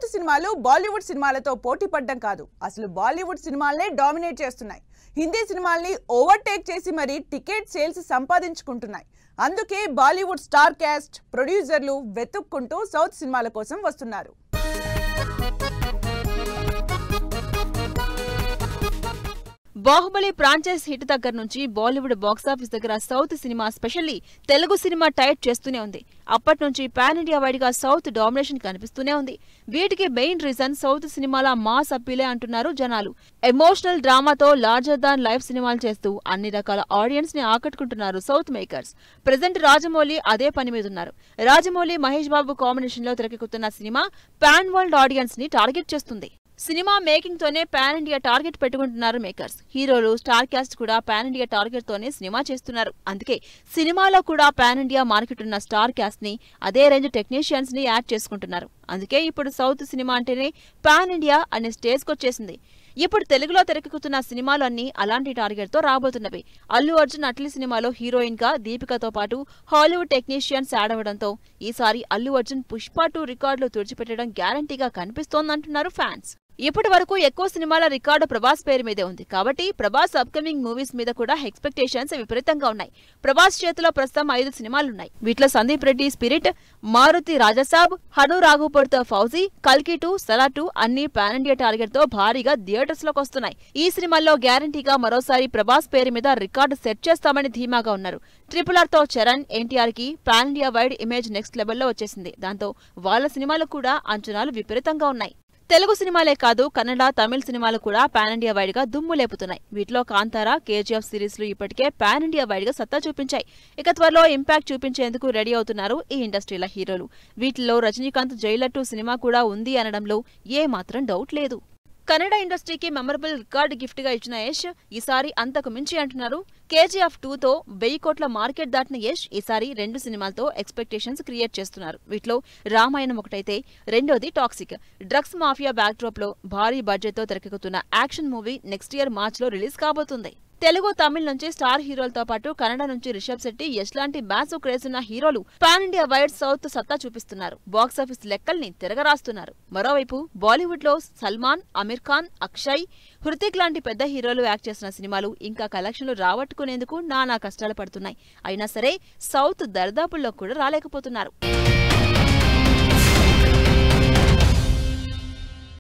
South సినిమాలు బాలీవుడ్ సినిమాలతో పోటీ పడడం కాదు, అసలు బాలీవుడ్ సినిమాలనే డామినేట్ చేస్తున్నాయి. హిందీ సినిమాల్ని ఓవర్టేక్ చేసి మరి టికెట్ సేల్స్ సంపాదించుకుంటున్నాయి. అందుకే బాలీవుడ్ స్టార్ కాస్ట్, ప్రొడ్యూసర్లు వెతుక్కుంటూ సౌత్ సినిమాల కోసం వస్తున్నారు. బాహుబలి ఫ్రాంచైజ్ హిట్ దగ్గర నుంచి బాలీవుడ్ బాక్సాఫీస్ దగ్గర south cinema specially Telugu cinema tight చేస్తూనే ఉంది. అప్పటి నుంచి పాన్ ఇండియా వైడ్ గా సౌత్ డామినేషన్ కనిపిస్తూనే ఉంది. వీటికి మెయిన్ రీజన్ సౌత్ సినిమాల మాస్ అప్పీలే అంటున్నారు జనాలు. ఎమోషనల్ డ్రామాతో లార్జర్ దాన్ లైఫ్ సినిమాలు చేస్తూ అన్ని రకాల ఆడియన్స్ ని ఆకట్టుకుంటున్నారు సౌత్ మేకర్స్. ప్రెజెంట్ రాజమౌళి అదే పని మీద ఉన్నారు. రాజమౌళి మహేష్ బాబు కాంబినేషన్ లో తెరకెక్కుతున్న సినిమా పాన్ వరల్డ్ ఆడియన్స్ ని టార్గెట్ చేస్తుంది. సినిమా మేకింగ్ తోనే పాన్ ఇండియా టార్గెట్ పెట్టుకుంటున్నారు మేకర్స్. హీరోలు, స్టార్ కాస్ట్ కూడా పాన్ ఇండియా టార్గెట్ తోనే సినిమా చేస్తున్నారు. అందుకే సినిమాలో కూడా పాన్ ఇండియా మార్కెట్ ఉన్న స్టార్ కాస్ట్ ని, అదే రేంజ్ టెక్నీషియన్స్ ని యాడ్ చేసుకుంటున్నారు. అందుకే ఇప్పుడు సౌత్ సినిమా అంటేనే పాన్ ఇండియా అనే స్టేజ్ కొచ్చేసింది. ఇప్పుడు తెలుగులో తెరకెక్కుతున్న సినిమాలు అన్ని అలాంటి టార్గెట్ తో రాబోతున్నవి. అల్లు అర్జున్ అట్లీ సినిమాలో హీరోయిన్ గా దీపికతో పాటు హాలీవుడ్ టెక్నీషియన్స్ యాడ్ అవ్వడంతో ఈసారి అల్లు అర్జున్ పుష్ప 2 రికార్డులు తుడిచిపెట్టడం గ్యారంటీగా కనిపిస్తోందంటున్నారు ఫ్యాన్స్. ఇప్పటి వరకు ఎక్కువ సినిమాల రికార్డు ప్రభాస్ పేరు మీదే ఉంది. కాబట్టి ప్రభాస్ అప్కమింగ్ మూవీస్ మీద కూడా ఎక్స్పెక్టేషన్స్ విపరీతంగా ఉన్నాయి. ప్రభాస్ చేతిలో ప్రస్తుతం 5 సినిమాలున్నాయి. వీటిలో సందీప్ రెడ్డి స్పిరిట్, మారుతి రాజసాబ్, హను రాఘోపర్తో ఫౌజీ, కల్కి 2, సలా 2 అన్ని పాన్ ఇండియా టార్గెట్ తో భారీగా థియేటర్స్ లోకి వస్తున్నాయి. ఈ సినిమాల్లో గ్యారంటీగా మరోసారి ప్రభాస్ పేరు మీద రికార్డు సెట్ చేస్తామని ధీమాగా ఉన్నారు. RRR తో చరణ్, ఎన్టీఆర్ కి pan India wide image next లెవెల్లో వచ్చేసింది. దాంతో వాళ్ళ సినిమాలు కూడా అంచనాలు విపరీతంగా ఉన్నాయి. తెలుగు సినిమాలే కాదు, కన్నడ, తమిళ సినిమాలు కూడా పాన్ ఇండియా వైడ్ గా దుమ్ము లేపుతున్నాయి. వీటిలో కాంతారా, KGF సిరీస్లు ఇప్పటికే పాన్ ఇండియా వైడ్ గా సత్తా చూపించాయి. ఇక త్వరలో ఇంపాక్ట్ చూపించేందుకు రెడీ అవుతున్నారు ఈ ఇండస్ట్రీల హీరోలు. వీటిలో రజనీకాంత్ జైలర్ 2 సినిమా కూడా ఉంది అనడంలో ఏ మాత్రం డౌట్ లేదు. కన్నడ ఇండస్ట్రీకి మెమరబుల్ రికార్డు గిఫ్ట్ గా ఇచ్చిన యష్ ఈసారి అంతకు మించి అంటున్నారు. KGF 2తో 1000 కోట్ల మార్కెట్ దాటిన యష్ ఈసారి 2 సినిమాలతో ఎక్స్పెక్టేషన్స్ క్రియేట్ చేస్తున్నారు. వీటిలో రామాయణం ఒకటైతే రెండోది టాక్సిక్. డ్రగ్స్ మాఫియా బ్యాక్డ్రాప్ లో భారీ బడ్జెట్ తో తెరకెక్కుతున్న action movie next year March లో రిలీజ్ కాబోతుంది. తెలుగు, తమిళ నుంచి స్టార్ హీరోలతో పాటు కన్నడ నుంచి రిషబ్ శెట్టి, యష్ లాంటి మ్యాసివ్ క్రేజ్ ఉన్న హీరోలు పాన్ ఇండియా వైడ్ సౌత్ సత్తా చూపిస్తున్నారు. బాక్సాఫీస్ లెక్కల్ని తిరగరాస్తున్నారు. మరోవైపు బాలీవుడ్ లో సల్మాన్, అమీర్ ఖాన్, అక్షయ్, హృతిక్ లాంటి పెద్ద హీరోలు యాక్ట్ చేసిన సినిమాలు ఇంకా కలెక్షన్లు రాబట్టుకునేందుకు నానా కష్టాలు పడుతున్నాయి. అయినా సరే సౌత్ దరిదాపుల్లో కూడా రాలేకపోతున్నారు.